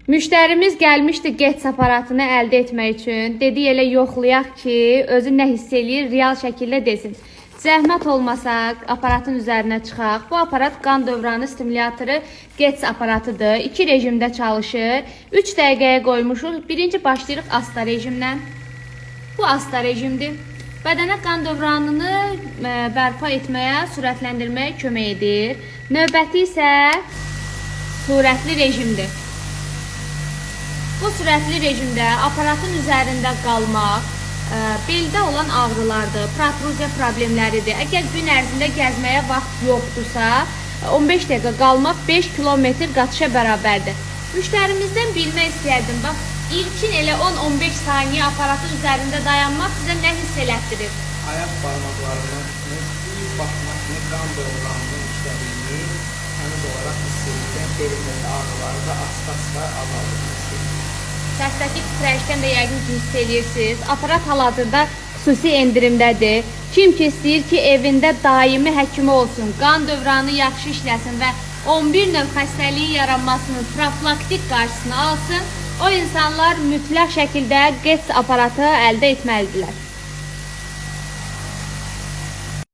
Müştərimiz gəlmişdi GETS aparatını əldə etmək üçün. Dedik elə yoxlayaq ki, özü nə hiss eləyir, real şəkildə desin. Zəhmət olmasa aparatın üzərinə çıxaq. Bu aparat qan dövranı stimulatoru GETS aparatıdır. 2 rejimdə çalışır. 3 dəqiqəyə qoymuşuq. Birinci başlayırıq asta rejimdən. Bu asta rejimdir. Bədənə qan dövranını bərpa etməyə, sürətləndirməyə kömək edir. Növbəti isə sürətli rejimdir. Bu sürətli rejimdə aparatın üzərində qalmaq, beldə olan ağrılardır, protruziya problemləridir. Əgər gün ərzində gəzməyə vaxt yoxdursa, 15 dəqiqə qalmaq 5 kilometr qaçışa bərabərdir. Müştərimizdən bilmək istəyərdim, bax, ilkin elə 10-15 saniyə aparatın üzərində dayanmaq sizə nə hiss elətdirir? Ayaq barmaqlarının ilk baxmaq kimi qan dövranının işlədiyini təmiz olaraq hiss edirəm. Belindəki ağrıları da asta-asta azaldığını hiss edirəm. Səsdəki titrəyişdən də yəqin ki, hiss edirsiniz. Aparat hal-hazırda xüsusi endirimdədir. Kim ki istəyir ki, evində daimi həkimi olsun, qan dövranı yaxşı işləsin və 11 növ xəstəliyin yaranmasının profilaktik qarşısını alsın, o insanlar mütləq şəkildə GETS aparatı əldə etməlidirlər.